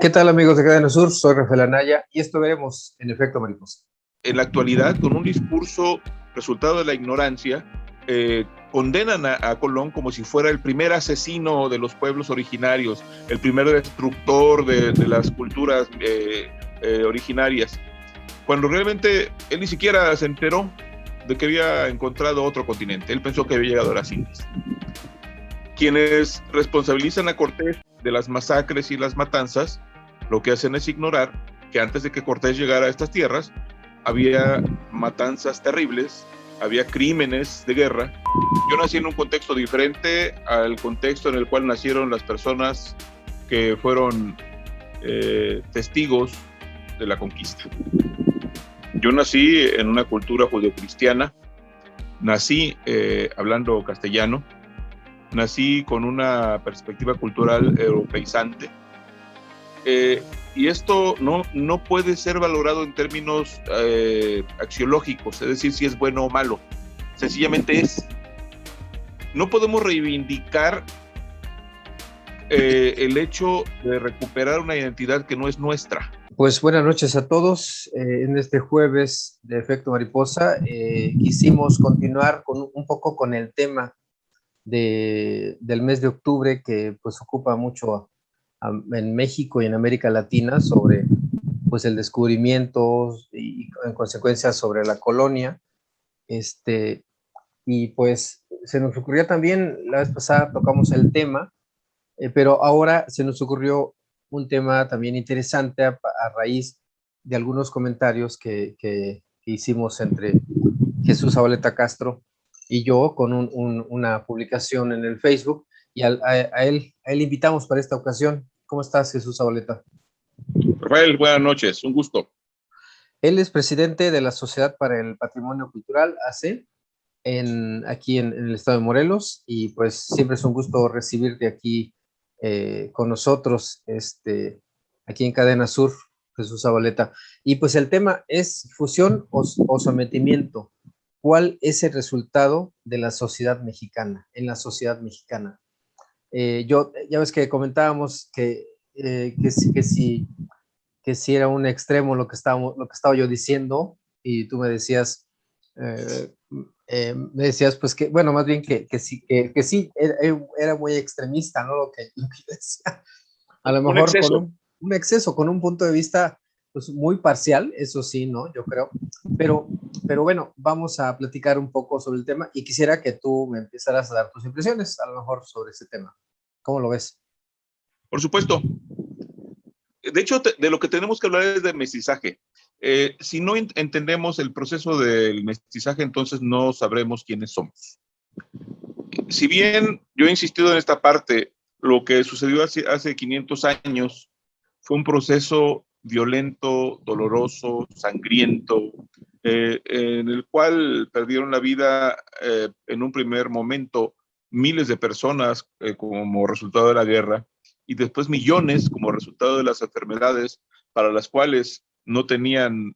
¿Qué tal, amigos de Cadena Sur? Soy Rafael Anaya y esto veremos en Efecto Mariposa. En la actualidad, con un discurso resultado de la ignorancia, condenan a Colón como si fuera el primer asesino de los pueblos originarios, el primer destructor de las culturas originarias, cuando realmente él ni siquiera se enteró de que había encontrado otro continente. Él pensó que había llegado a las Indias. Quienes responsabilizan a Cortés de las masacres y las matanzas, lo que hacen es ignorar que antes de que Cortés llegara a estas tierras, había matanzas terribles, había crímenes de guerra. Yo nací en un contexto diferente al contexto en el cual nacieron las personas que fueron testigos de la conquista. Yo nací en una cultura judeocristiana, nací hablando castellano, nací con una perspectiva cultural europeizante, y esto no puede ser valorado en términos axiológicos, es decir, si es bueno o malo, sencillamente es. No podemos reivindicar el hecho de recuperar una identidad que no es nuestra. Pues buenas noches a todos. En este jueves de Efecto Mariposa quisimos continuar un poco con el tema del mes de octubre, que pues ocupa mucho en México y en América Latina, sobre pues el descubrimiento y en consecuencia sobre la colonia. Y pues se nos ocurrió también, la vez pasada tocamos el tema, pero ahora se nos ocurrió un tema también interesante a raíz de algunos comentarios que hicimos entre Jesús Zabaleta Castro y yo con una publicación en el Facebook, y a él invitamos para esta ocasión. ¿Cómo estás, Jesús Zabaleta? Rafael, buenas noches, un gusto. Él es presidente de la Sociedad para el Patrimonio Cultural, AC, aquí en el estado de Morelos, y pues siempre es un gusto recibirte aquí con nosotros, aquí en Cadena Sur, Jesús Zabaleta. Y pues el tema es fusión o sometimiento. ¿Cuál es el resultado de la sociedad mexicana, en la sociedad mexicana? Ya ves que comentábamos que si era un extremo lo que estaba yo diciendo, y tú me decías, pues que, bueno, más bien que sí, era muy extremista, ¿no? Lo que decía. A lo mejor con un exceso, con un punto de vista pues muy parcial, eso sí, ¿no? Yo creo. Pero bueno, vamos a platicar un poco sobre el tema y quisiera que tú me empezaras a dar tus impresiones, a lo mejor, sobre ese tema. ¿Cómo lo ves? Por supuesto. De hecho, de lo que tenemos que hablar es de mestizaje. Si no entendemos el proceso del mestizaje, entonces no sabremos quiénes somos. Si bien yo he insistido en esta parte, lo que sucedió hace 500 años fue un proceso violento, doloroso, sangriento, en el cual perdieron la vida en un primer momento miles de personas como resultado de la guerra, y después millones como resultado de las enfermedades para las cuales no tenían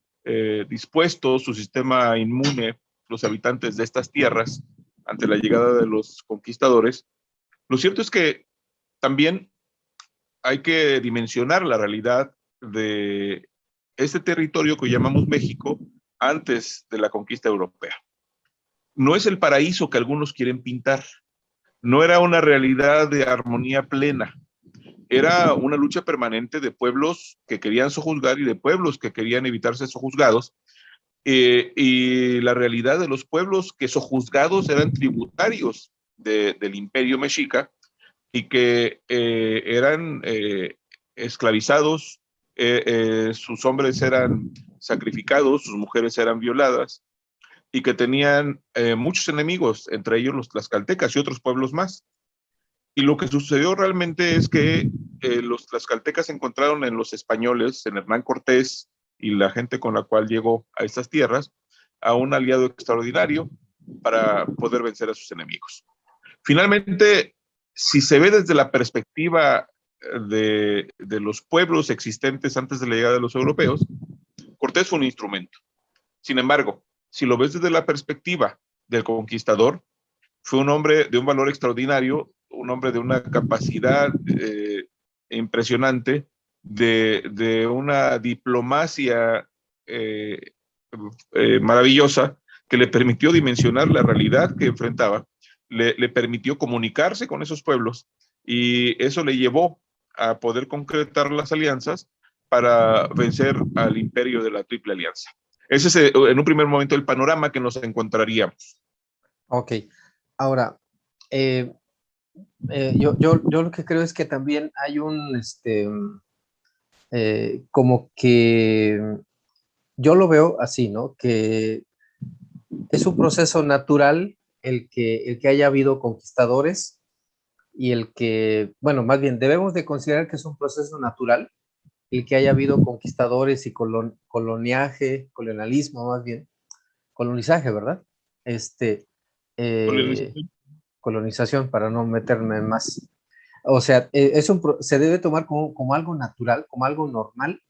dispuesto su sistema inmune los habitantes de estas tierras ante la llegada de los conquistadores. Lo cierto es que también hay que dimensionar la realidad de este territorio que llamamos México antes de la conquista europea. No es el paraíso que algunos quieren pintar, no era una realidad de armonía plena, era una lucha permanente de pueblos que querían sojuzgar y de pueblos que querían evitar ser sojuzgados, y la realidad de los pueblos que sojuzgados eran tributarios del imperio mexica y que eran esclavizados, sus hombres eran sacrificados, sus mujeres eran violadas, y que tenían muchos enemigos, entre ellos los tlaxcaltecas y otros pueblos más. Y lo que sucedió realmente es que los tlaxcaltecas encontraron en los españoles, en Hernán Cortés y la gente con la cual llegó a estas tierras, a un aliado extraordinario para poder vencer a sus enemigos. Finalmente, si se ve desde la perspectiva de los pueblos existentes antes de la llegada de los europeos, Cortés fue un instrumento. Sin embargo, si lo ves desde la perspectiva del conquistador, fue un hombre de un valor extraordinario, un hombre de una capacidad impresionante, de una diplomacia maravillosa que le permitió dimensionar la realidad que enfrentaba, le permitió comunicarse con esos pueblos y eso le llevó a poder concretar las alianzas para vencer al imperio de la Triple Alianza. Ese es en un primer momento el panorama que nos encontraríamos. Ok, ahora, eh, yo lo que creo es que también hay como que, yo lo veo así, ¿no? Que es un proceso natural el que haya habido conquistadores y el que, bueno, más bien debemos de considerar que es un proceso natural el que haya habido conquistadores y colonialismo más bien, colonizaje, ¿verdad? Este, eh, colonización, para no meterme en más. O sea, se debe tomar como algo natural, como algo normal,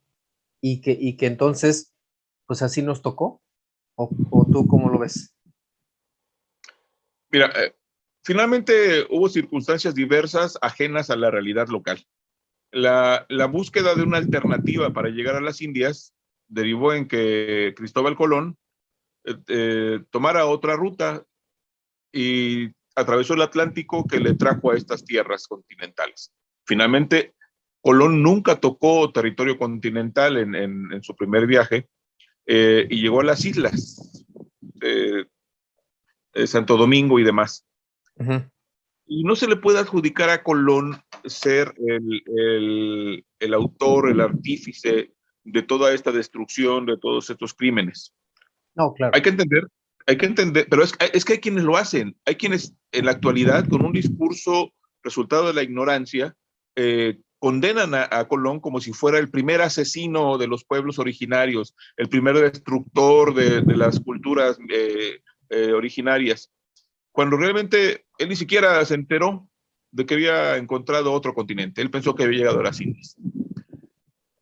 y que entonces, pues así nos tocó, o tú cómo lo ves. Mira, finalmente hubo circunstancias diversas ajenas a la realidad local. La búsqueda de una alternativa para llegar a las Indias derivó en que Cristóbal Colón tomara otra ruta y atravesó el Atlántico que le trajo a estas tierras continentales. Finalmente, Colón nunca tocó territorio continental en su primer viaje y llegó a las islas, Santo Domingo y demás. Uh-huh. Y no se le puede adjudicar a Colón ser el autor, el artífice de toda esta destrucción, de todos estos crímenes. No, claro. Hay que entender, pero es que hay quienes lo hacen, hay quienes en la actualidad, con un discurso resultado de la ignorancia, condenan a Colón como si fuera el primer asesino de los pueblos originarios, el primer destructor de las culturas originarias, cuando realmente él ni siquiera se enteró de que había encontrado otro continente. Él pensó que había llegado a las Indias.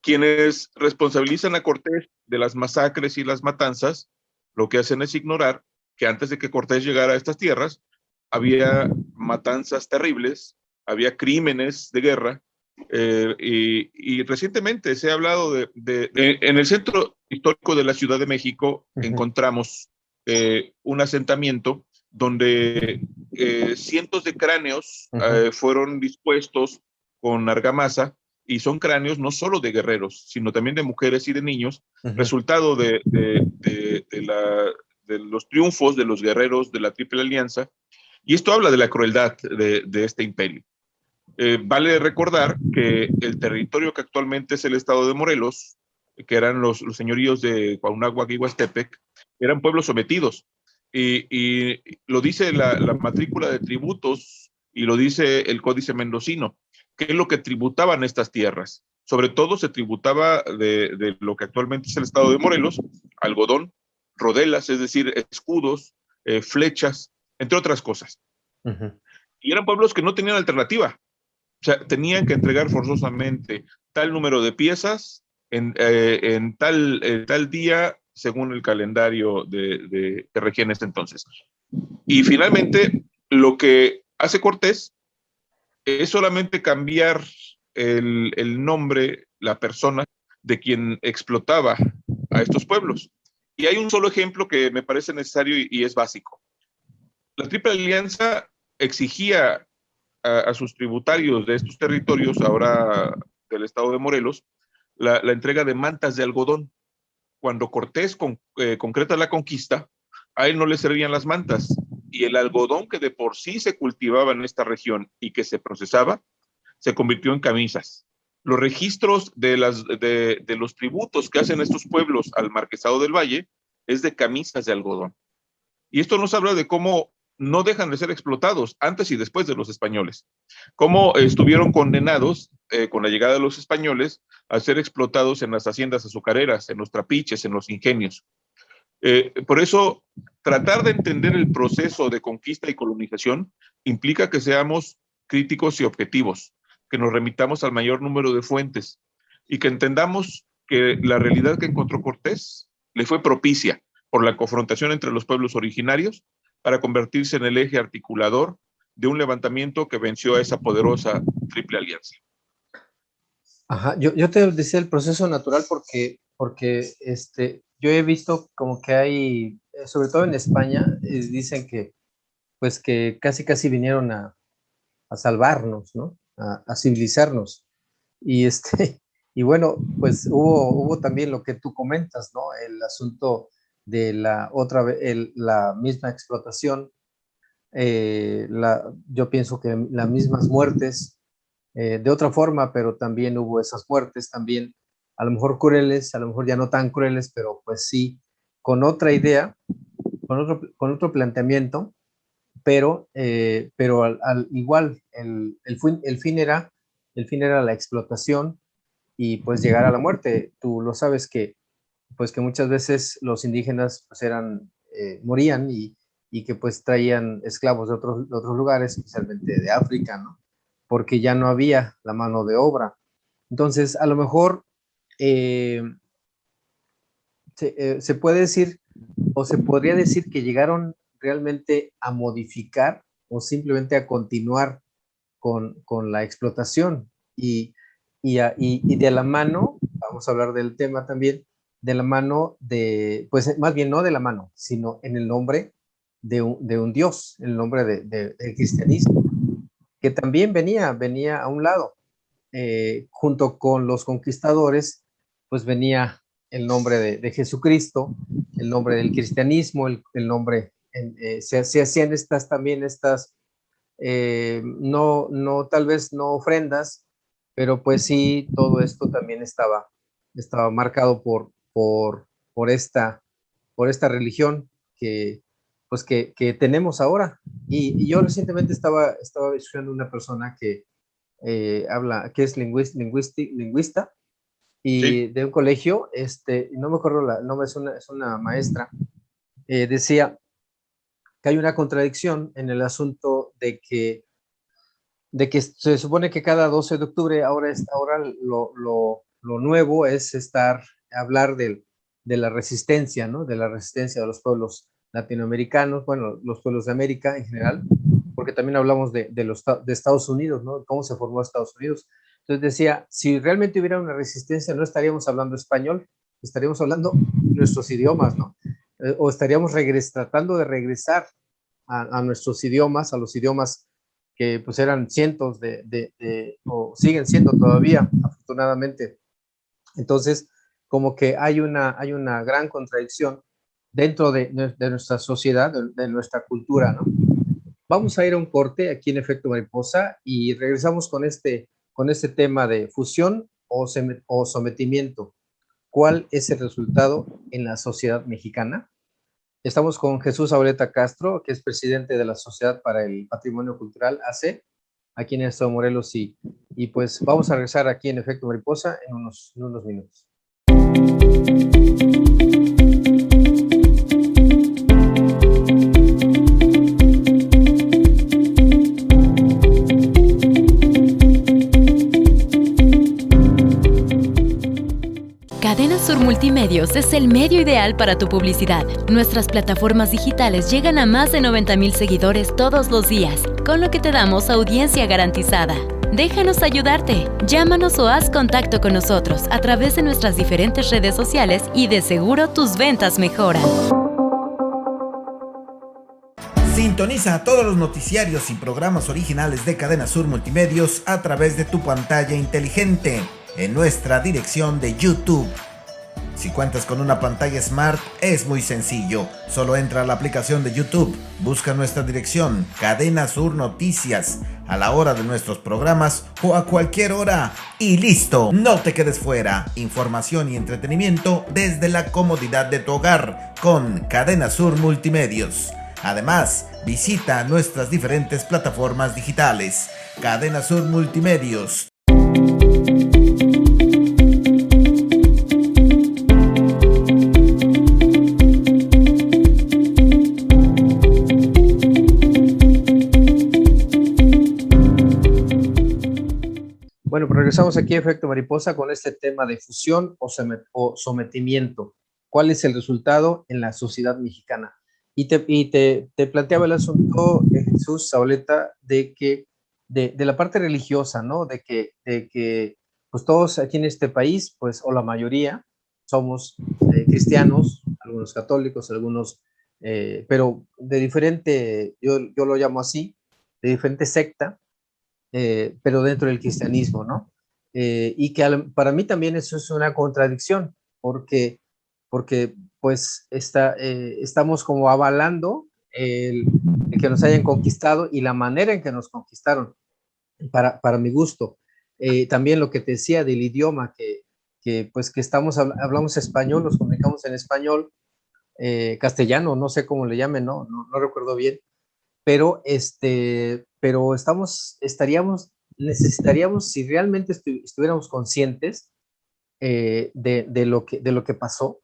Quienes responsabilizan a Cortés de las masacres y las matanzas, lo que hacen es ignorar que antes de que Cortés llegara a estas tierras, había matanzas terribles, había crímenes de guerra, y recientemente se ha hablado en el centro histórico de la Ciudad de México. Uh-huh. Encontramos un asentamiento donde cientos de cráneos uh-huh. Fueron dispuestos con argamasa, y son cráneos no solo de guerreros, sino también de mujeres y de niños, uh-huh. Resultado de los triunfos de los guerreros de la Triple Alianza, y esto habla de la crueldad de este imperio. Vale recordar que el territorio que actualmente es el estado de Morelos, que eran los señoríos de Cuauhnáhuac y Huastepec, eran pueblos sometidos, y lo dice la matrícula de tributos, y lo dice el Códice Mendocino, que es lo que tributaban estas tierras. Sobre todo se tributaba de lo que actualmente es el estado de Morelos, algodón, rodelas, es decir, escudos, flechas, entre otras cosas. Uh-huh. Y eran pueblos que no tenían alternativa. O sea, tenían que entregar forzosamente tal número de piezas en tal día, según el calendario que regía en ese entonces. Y finalmente, lo que hace Cortés es solamente cambiar el nombre, la persona de quien explotaba a estos pueblos. Y hay un solo ejemplo que me parece necesario y es básico. La Triple Alianza exigía a sus tributarios de estos territorios, ahora del estado de Morelos, la entrega de mantas de algodón. Cuando Cortés concreta la conquista, a él no le servían las mantas, y el algodón que de por sí se cultivaba en esta región y que se procesaba, se convirtió en camisas. Los registros de los tributos que hacen estos pueblos al Marquesado del Valle es de camisas de algodón. Y esto nos habla de cómo no dejan de ser explotados antes y después de los españoles, cómo estuvieron condenados con la llegada de los españoles a ser explotados en las haciendas azucareras, en los trapiches, en los ingenios. Por eso, tratar de entender el proceso de conquista y colonización implica que seamos críticos y objetivos, que nos remitamos al mayor número de fuentes y que entendamos que la realidad que encontró Cortés le fue propicia por la confrontación entre los pueblos originarios para convertirse en el eje articulador de un levantamiento que venció a esa poderosa Triple Alianza. Ajá, yo te decía el proceso natural porque yo he visto como que hay, sobre todo en España, dicen que pues que casi casi vinieron a salvarnos, ¿no? A civilizarnos. Y y bueno, pues hubo también lo que tú comentas, ¿no? El asunto de la misma explotación, yo pienso que las mismas muertes, de otra forma, pero también hubo esas muertes, también a lo mejor crueles, a lo mejor ya no tan crueles, pero pues sí, con otra idea, con otro planteamiento, pero igual el fin era la explotación y pues llegar a la muerte. Tú lo sabes que pues que muchas veces los indígenas pues morían y que pues traían esclavos de otros lugares, especialmente de África, ¿no? Porque ya no había la mano de obra. Entonces, a lo mejor eh, se puede decir o se podría decir que llegaron realmente a modificar o simplemente a continuar con la explotación y de la mano, vamos a hablar del tema también, de la mano pues más bien no de la mano, sino en el nombre de un Dios, en el nombre del cristianismo, que también venía a un lado, junto con los conquistadores, pues venía el nombre de Jesucristo, el nombre del cristianismo, el nombre, se hacían estas, no, tal vez no ofrendas, pero pues sí, todo esto también estaba marcado por esta religión que, pues que tenemos ahora. Y yo recientemente estaba escuchando una persona que es lingüista Sí, y de un colegio, no me acuerdo el nombre, es una maestra, decía que hay una contradicción en el asunto de que se supone que cada 12 de octubre, ahora lo nuevo es hablar de la resistencia, ¿no? De la resistencia de los pueblos latinoamericanos, bueno, los pueblos de América en general, porque también hablamos de Estados Unidos, ¿no? Cómo se formó Estados Unidos. Entonces decía, si realmente hubiera una resistencia, no estaríamos hablando español, estaríamos hablando nuestros idiomas, ¿no? O estaríamos tratando de regresar a nuestros idiomas, a los idiomas que pues eran cientos o siguen siendo todavía, afortunadamente. Entonces, como que hay una gran contradicción dentro de nuestra sociedad, de nuestra cultura, ¿no? Vamos a ir a un corte aquí en Efecto Mariposa y regresamos con este tema de fusión o sometimiento. ¿Cuál es el resultado en la sociedad mexicana? Estamos con Jesús Auleta Castro, que es presidente de la Sociedad para el Patrimonio Cultural, AC, aquí en el Estado de Morelos, y pues vamos a regresar aquí en Efecto Mariposa en unos minutos. Cadena Sur Multimedios es el medio ideal para tu publicidad. Nuestras plataformas digitales llegan a más de 90,000 seguidores todos los días, con lo que te damos audiencia garantizada. Déjanos ayudarte. Llámanos o haz contacto con nosotros a través de nuestras diferentes redes sociales y de seguro tus ventas mejoran. Sintoniza todos los noticiarios y programas originales de Cadena Sur Multimedios a través de tu pantalla inteligente en nuestra dirección de YouTube. Si cuentas con una pantalla Smart, es muy sencillo. Solo entra a la aplicación de YouTube, busca nuestra dirección, Cadena Sur Noticias, a la hora de nuestros programas o a cualquier hora. Y listo, no te quedes fuera. Información y entretenimiento desde la comodidad de tu hogar con Cadena Sur Multimedios. Además, visita nuestras diferentes plataformas digitales. Cadena Sur Multimedios. Bueno, pues regresamos aquí a Efecto Mariposa con este tema de fusión o sometimiento. ¿Cuál es el resultado en la sociedad mexicana? Y te planteaba el asunto, Jesús Sauleta, de la parte religiosa, ¿no? De que pues todos aquí en este país, pues, o la mayoría, somos cristianos, algunos católicos, algunos, pero de diferente, yo lo llamo así, de diferente secta, pero dentro del cristianismo, ¿no? Y que para mí también eso es una contradicción, porque pues estamos como avalando el que nos hayan conquistado y la manera en que nos conquistaron, para mi gusto. También lo que te decía del idioma, pues que hablamos español, nos comunicamos en español, castellano, no sé cómo le llamen, no recuerdo bien, pero necesitaríamos, si realmente estuviéramos conscientes de lo que pasó,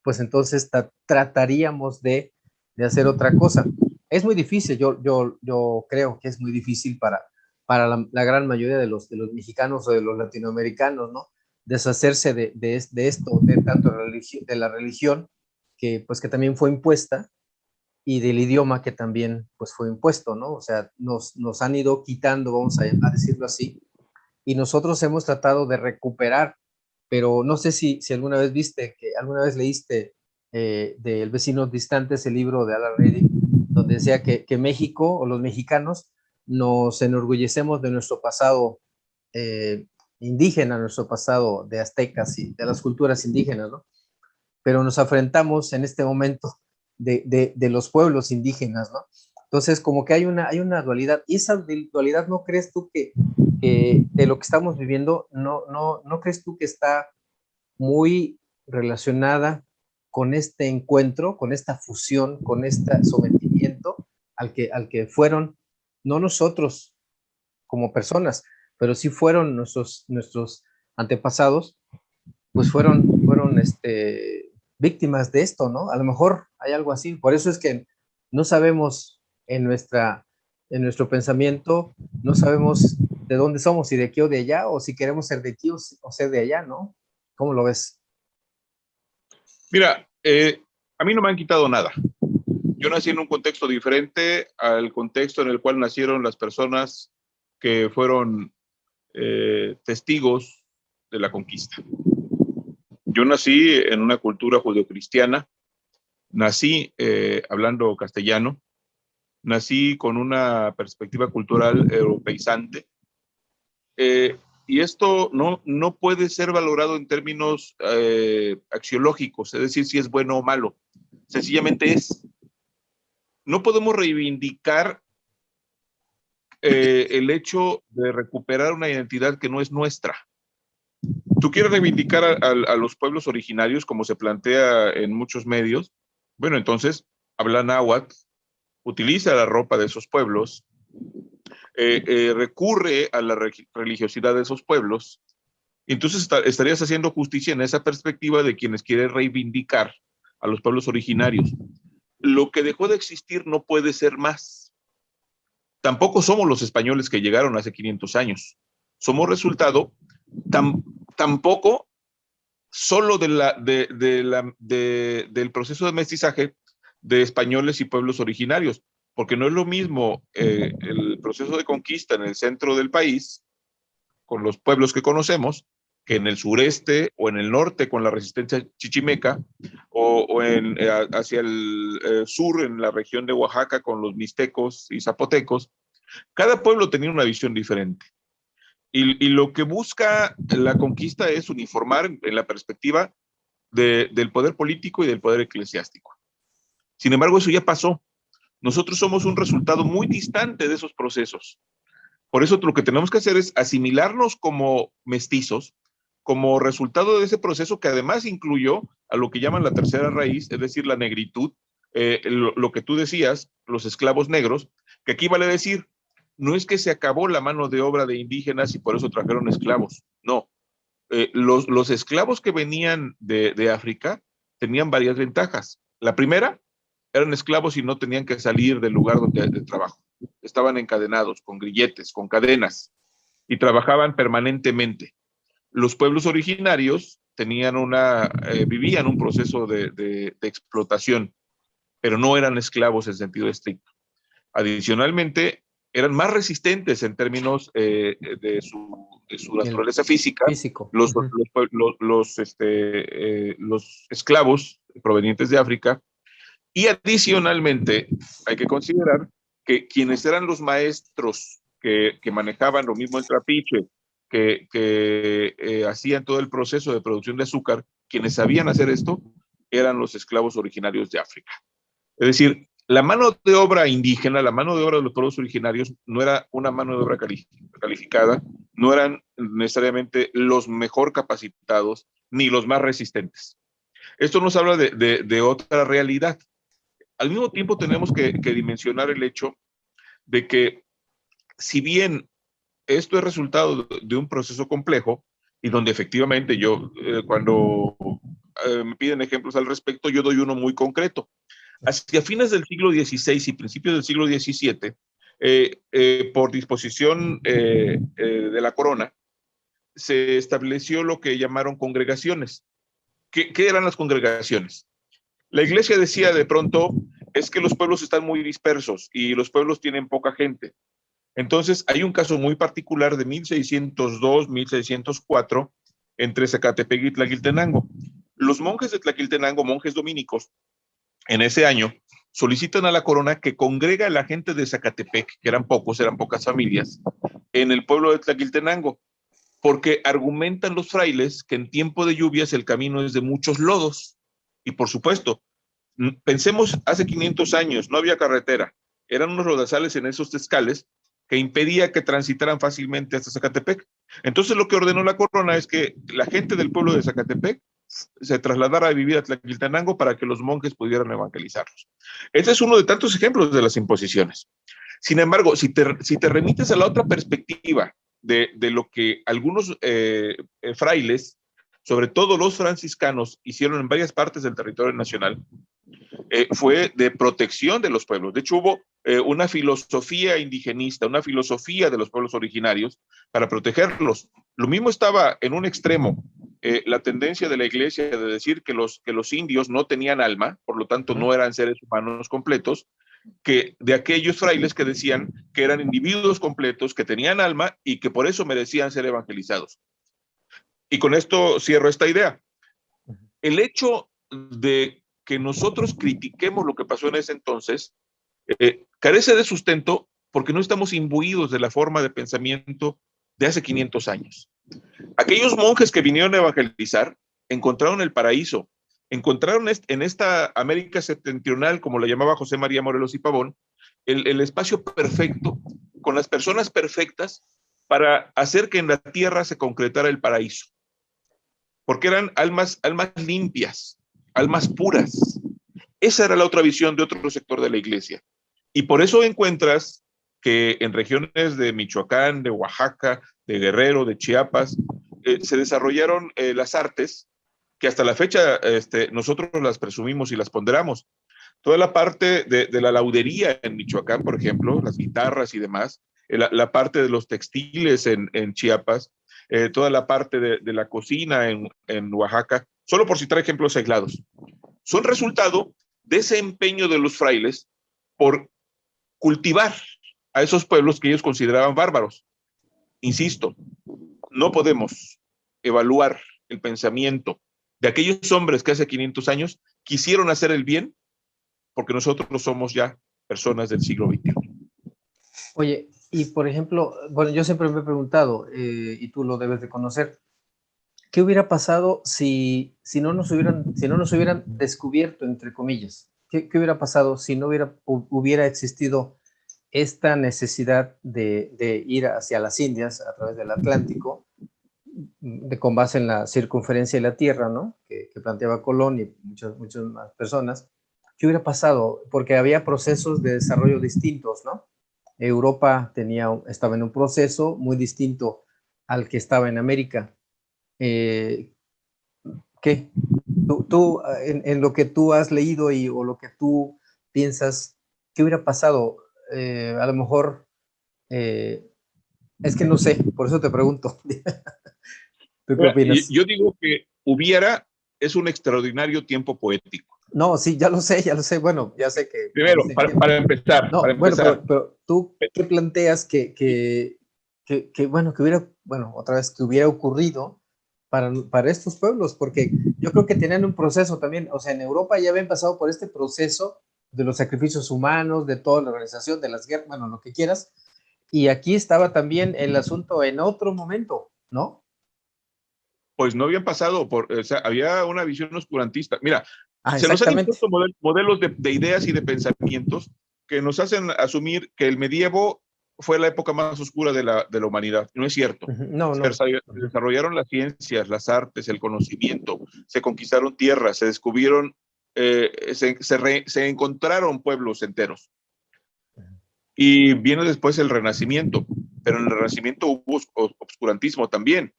pues entonces trataríamos de hacer otra cosa. Es muy difícil, yo creo que es muy difícil para la gran mayoría de los mexicanos o de los latinoamericanos, ¿no? Deshacerse de esto, de tanto de la religión, pues que también fue impuesta, y del idioma que también pues fue impuesto, ¿no? O sea, nos han ido quitando, vamos a decirlo así, y nosotros hemos tratado de recuperar, pero no sé si alguna vez alguna vez leíste de El vecino distantes, el libro de Alan Reading, donde decía que México o los mexicanos nos enorgullecemos de nuestro pasado indígena, nuestro pasado de aztecas y de las culturas indígenas, ¿no? Pero nos afrentamos en este momento de los pueblos indígenas, ¿no? Entonces, como que hay una dualidad, y esa dualidad, ¿no crees tú que de lo que estamos viviendo, no crees tú que está muy relacionada con este encuentro, con esta fusión, con este sometimiento al que fueron, no nosotros como personas, pero sí fueron nuestros antepasados, pues fueron víctimas de esto, ¿no? A lo mejor hay algo así. Por eso es que no sabemos en nuestro pensamiento, no sabemos de dónde somos, si de aquí o de allá, o si queremos ser de aquí o ser de allá, ¿no? ¿Cómo lo ves? Mira, a mí no me han quitado nada. Yo nací en un contexto diferente al contexto en el cual nacieron las personas que fueron testigos de la conquista. Yo nací en una cultura judeocristiana, nací hablando castellano, nací con una perspectiva cultural europeizante, y esto no puede ser valorado en términos axiológicos, es decir, si es bueno o malo, sencillamente es. No podemos reivindicar el hecho de recuperar una identidad que no es nuestra. Tú quieres reivindicar a los pueblos originarios, como se plantea en muchos medios. Bueno, entonces habla náhuatl, utiliza la ropa de esos pueblos, recurre a la religiosidad de esos pueblos. Entonces estarías haciendo justicia en esa perspectiva de quienes quieren reivindicar a los pueblos originarios. Lo que dejó de existir no puede ser más. Tampoco somos los españoles que llegaron hace 500 años. Somos resultado tampoco solo del proceso de mestizaje de españoles y pueblos originarios, porque no es lo mismo el proceso de conquista en el centro del país, con los pueblos que conocemos, que en el sureste o en el norte con la resistencia chichimeca, o hacia el sur, en la región de Oaxaca, con los mixtecos y zapotecos. Cada pueblo tenía una visión diferente. Y lo que busca la conquista es uniformar en la perspectiva del poder político y del poder eclesiástico. Sin embargo, eso ya pasó. Nosotros somos un resultado muy distante de esos procesos. Por eso lo que tenemos que hacer es asimilarnos como mestizos, como resultado de ese proceso que además incluyó a lo que llaman la tercera raíz, es decir, la negritud, lo que tú decías, los esclavos negros, que aquí vale decir, no es que se acabó la mano de obra de indígenas y por eso trajeron esclavos, no. Los esclavos que venían de África tenían varias ventajas. La primera, eran esclavos y no tenían que salir del lugar de trabajo. Estaban encadenados con grilletes, con cadenas, y trabajaban permanentemente. Los pueblos originarios vivían un proceso de explotación, pero no eran esclavos en sentido estricto. Adicionalmente, eran más resistentes en términos de su naturaleza física. Físico. Los esclavos provenientes de África. Y adicionalmente, hay que considerar que quienes eran los maestros que manejaban lo mismo el trapiche, que hacían todo el proceso de producción de azúcar, quienes sabían hacer esto, eran los esclavos originarios de África. Es decir, la mano de obra indígena, la mano de obra de los pueblos originarios, no era una mano de obra calificada, no eran necesariamente los mejor capacitados, ni los más resistentes. Esto nos habla de otra realidad. Al mismo tiempo tenemos que dimensionar el hecho de que, si bien esto es resultado de un proceso complejo, y donde efectivamente yo, cuando me piden ejemplos al respecto, yo doy uno muy concreto. Hacia fines del siglo XVI y principios del siglo XVII, por disposición de la corona, se estableció lo que llamaron congregaciones. ¿Qué eran las congregaciones? La iglesia decía de pronto, es que los pueblos están muy dispersos y los pueblos tienen poca gente. Entonces, hay un caso muy particular de 1602, 1604, entre Zacatepec y Tlaquiltenango. Los monjes de Tlaquiltenango, monjes dominicos, en ese año, solicitan a la corona que congrega a la gente de Zacatepec, que eran pocos, eran pocas familias, en el pueblo de Tlaquiltenango, porque argumentan los frailes que en tiempo de lluvias el camino es de muchos lodos. Y por supuesto, pensemos, hace 500 años no había carretera, eran unos lodazales en esos tescales que impedía que transitaran fácilmente hasta Zacatepec. Entonces lo que ordenó la corona es que la gente del pueblo de Zacatepec se trasladara a vivir a Tlaquiltenango para que los monjes pudieran evangelizarlos. Este es uno de tantos ejemplos de las imposiciones. Sin embargo, si te remites a la otra perspectiva de lo que algunos frailes, sobre todo los franciscanos, hicieron en varias partes del territorio nacional, fue de protección de los pueblos. De hecho, hubo una filosofía indigenista, una filosofía de los pueblos originarios para protegerlos. Lo mismo estaba en un extremo, la tendencia de la iglesia de decir que los indios no tenían alma, por lo tanto no eran seres humanos completos, que de aquellos frailes que decían que eran individuos completos, que tenían alma y que por eso merecían ser evangelizados. Y con esto cierro esta idea. El hecho de que nosotros critiquemos lo que pasó en ese entonces carece de sustento porque no estamos imbuidos de la forma de pensamiento de hace 500 años. Aquellos monjes que vinieron a evangelizar encontraron el paraíso, encontraron en esta América septentrional, como la llamaba José María Morelos y Pavón, el espacio perfecto, con las personas perfectas para hacer que en la tierra se concretara el paraíso. Porque eran almas limpias, almas puras. Esa era la otra visión de otro sector de la iglesia. Y por eso encuentras que en regiones de Michoacán, de Oaxaca, de Guerrero, de Chiapas, se desarrollaron las artes que hasta la fecha nosotros las presumimos y las ponderamos. Toda la parte de la laudería en Michoacán, por ejemplo, las guitarras y demás, la parte de los textiles en Chiapas, toda la parte de la cocina en Oaxaca, solo por citar ejemplos aislados, son resultado de ese empeño de los frailes por cultivar a esos pueblos que ellos consideraban bárbaros. Insisto, no podemos evaluar el pensamiento de aquellos hombres que hace 500 años quisieron hacer el bien, porque nosotros somos ya personas del siglo XXI. Oye, y por ejemplo, bueno, yo siempre me he preguntado, y tú lo debes de conocer, ¿qué hubiera pasado si no nos hubieran descubierto, entre comillas? ¿Qué hubiera pasado si no hubiera existido esta necesidad de ir hacia las Indias a través del Atlántico, con base en la circunferencia de la Tierra, ¿no? Que planteaba Colón y muchas más personas? ¿Qué hubiera pasado? Porque había procesos de desarrollo distintos, ¿no? Europa estaba en un proceso muy distinto al que estaba en América. ¿Qué? Tú en lo que tú has leído o lo que tú piensas, ¿qué hubiera pasado? A lo mejor, es que no sé, por eso te pregunto. ¿Tú qué opinas? Yo digo que hubiera es un extraordinario tiempo poético. No, sí, ya lo sé. Bueno, ya sé que Primero, dice para empezar, no, para bueno, empezar, pero tú ¿qué planteas bueno, que hubiera, bueno, otra vez, que hubiera ocurrido para estos pueblos? Porque yo creo que tenían un proceso también, o sea, en Europa ya habían pasado por este proceso de los sacrificios humanos, de toda la organización, de las guerras, bueno, lo que quieras, y aquí estaba también el asunto en otro momento, ¿no? pues no habían pasado por, o sea, había una visión oscurantista. Mira, Ah, se nos han exactamente. impuesto modelos de ideas y de pensamientos que nos hacen asumir que el medievo fue la época más oscura de la humanidad. No es cierto. No, no. Se desarrollaron las ciencias, las artes, el conocimiento, se conquistaron tierras, se descubrieron, se encontraron pueblos enteros. Y viene después el Renacimiento, pero en el Renacimiento hubo obscurantismo también.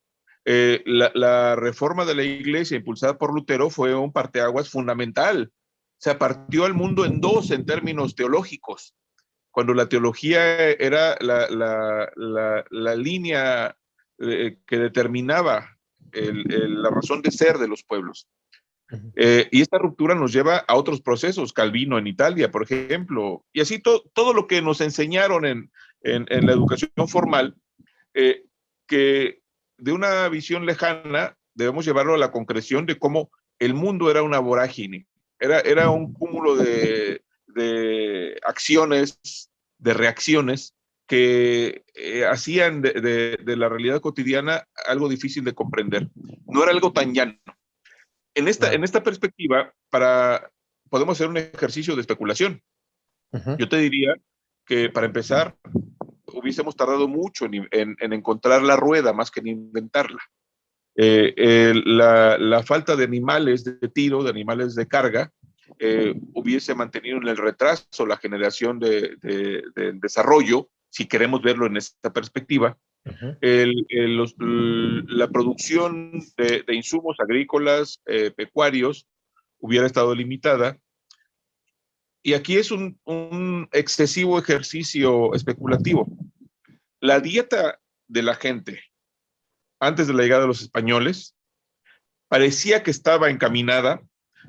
La reforma de la iglesia impulsada por Lutero fue un parteaguas fundamental. Se partió al mundo en dos en términos teológicos, cuando la teología era la línea que determinaba la razón de ser de los pueblos. Y esta ruptura nos lleva a otros procesos, Calvino en Italia, por ejemplo, y así todo lo que nos enseñaron en la educación formal, eh, que de una visión lejana debemos llevarlo a la concreción de cómo el mundo era una vorágine, era un cúmulo de acciones, de reacciones que hacían de la realidad cotidiana algo difícil de comprender. No era algo tan llano. En esta perspectiva, podemos hacer un ejercicio de especulación. Yo te diría que para empezar, hubiésemos tardado mucho en encontrar la rueda más que en inventarla. La falta de animales de tiro, de animales de carga, hubiese mantenido en el retraso la generación de desarrollo, si queremos verlo en esta perspectiva. La producción de insumos agrícolas, pecuarios, hubiera estado limitada. Y aquí es un excesivo ejercicio especulativo. La dieta de la gente antes de la llegada de los españoles parecía que estaba encaminada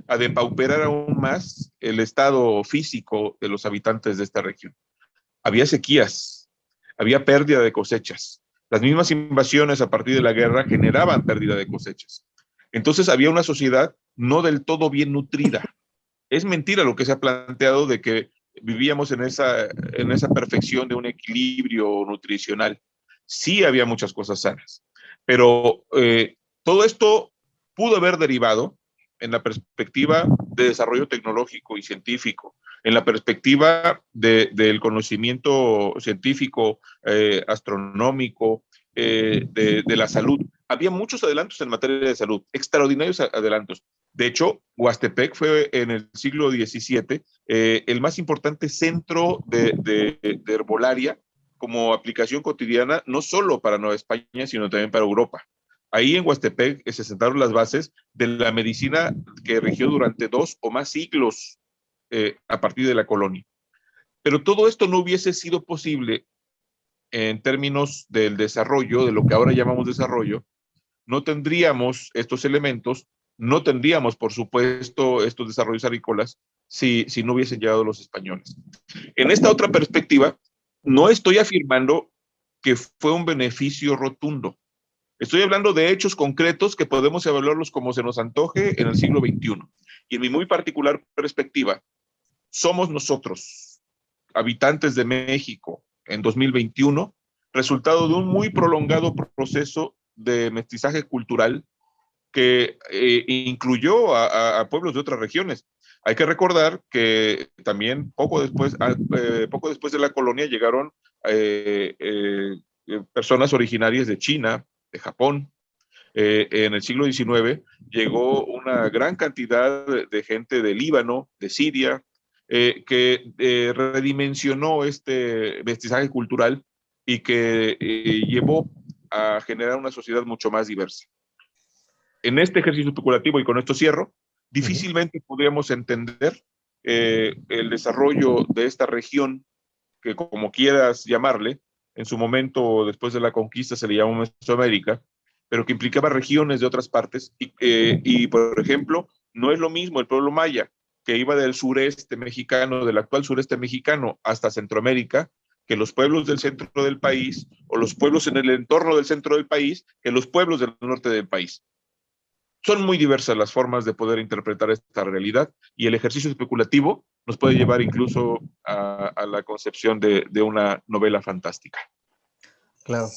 a depauperar aún más el estado físico de los habitantes de esta región. Había sequías, había pérdida de cosechas. Las mismas invasiones a partir de la guerra generaban pérdida de cosechas. Entonces había una sociedad no del todo bien nutrida. Es mentira lo que se ha planteado de que vivíamos en esa perfección de un equilibrio nutricional. Sí había muchas cosas sanas, pero todo esto pudo haber derivado en la perspectiva de desarrollo tecnológico y científico, en la perspectiva del conocimiento científico, astronómico, de la salud. Había muchos adelantos en materia de salud, extraordinarios adelantos. De hecho, Huastepec fue en el siglo XVII el más importante centro de herbolaria como aplicación cotidiana, no solo para Nueva España, sino también para Europa. Ahí en Huastepec se sentaron las bases de la medicina que rigió durante 2 o más siglos a partir de la colonia. Pero todo esto no hubiese sido posible en términos del desarrollo, de lo que ahora llamamos desarrollo. No tendríamos estos elementos, no tendríamos, por supuesto, estos desarrollos agrícolas si no hubiesen llegado los españoles. En esta otra perspectiva, no estoy afirmando que fue un beneficio rotundo. Estoy hablando de hechos concretos que podemos evaluarlos como se nos antoje en el siglo XXI. Y en mi muy particular perspectiva, somos nosotros, habitantes de México en 2021, resultado de un muy prolongado proceso de mestizaje cultural que incluyó a pueblos de otras regiones. Hay que recordar que también poco después de la colonia llegaron personas originarias de China, de Japón. En el siglo XIX llegó una gran cantidad de gente de Líbano, de Siria, que redimensionó este mestizaje cultural y que llevó a generar una sociedad mucho más diversa. En este ejercicio especulativo, y con esto cierro, difícilmente podríamos entender el desarrollo de esta región, que como quieras llamarle, en su momento, después de la conquista, se le llamó Mesoamérica, pero que implicaba regiones de otras partes. Y por ejemplo, no es lo mismo el pueblo maya que iba del sureste mexicano, del actual sureste mexicano, hasta Centroamérica, que los pueblos del centro del país, o los pueblos en el entorno del centro del país, que los pueblos del norte del país. Son muy diversas las formas de poder interpretar esta realidad, y el ejercicio especulativo nos puede llevar incluso a la concepción de una novela fantástica. Claro.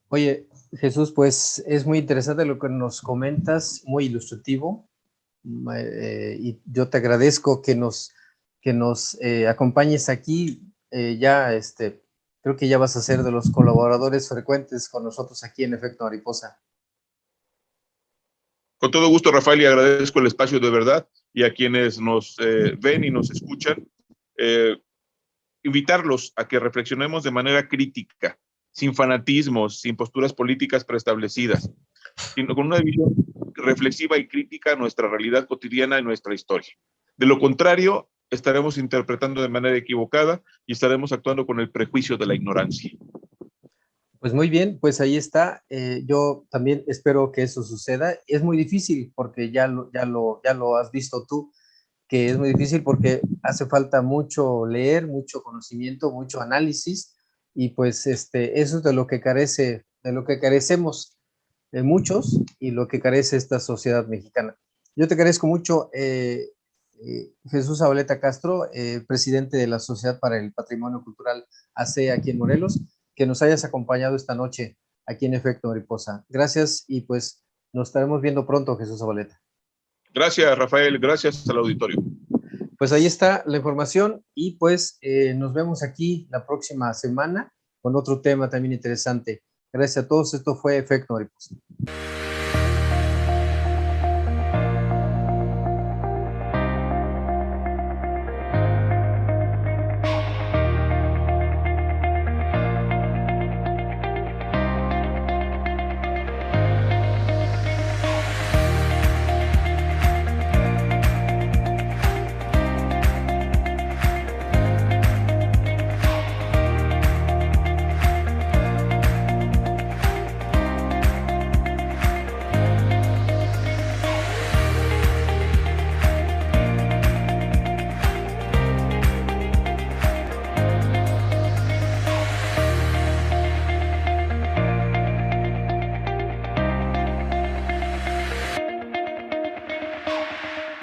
Oye, Jesús, pues es muy interesante lo que nos comentas, muy ilustrativo, y yo te agradezco que nos acompañes aquí. Creo que ya vas a ser de los colaboradores frecuentes con nosotros aquí en Efecto Mariposa. Con todo gusto, Rafael, y agradezco el espacio de verdad, y a quienes nos ven y nos escuchan, invitarlos a que reflexionemos de manera crítica, sin fanatismos, sin posturas políticas preestablecidas, sino con una visión reflexiva y crítica a nuestra realidad cotidiana y nuestra historia. De lo contrario, estaremos interpretando de manera equivocada y estaremos actuando con el prejuicio de la ignorancia. Pues muy bien, pues ahí está. Yo también espero que eso suceda. Es muy difícil porque ya lo has visto tú, que es muy difícil porque hace falta mucho leer, mucho conocimiento, mucho análisis, y pues eso es de lo que carecemos muchos, y lo que carece esta sociedad mexicana. Yo te agradezco mucho, Jesús Zabaleta Castro, presidente de la Sociedad para el Patrimonio Cultural AC aquí en Morelos, que nos hayas acompañado esta noche aquí en Efecto Mariposa. Gracias, y pues nos estaremos viendo pronto, Jesús Zabaleta. Gracias, Rafael. Gracias al auditorio. Pues ahí está la información, y pues nos vemos aquí la próxima semana con otro tema también interesante. Gracias a todos. Esto fue Efecto Mariposa.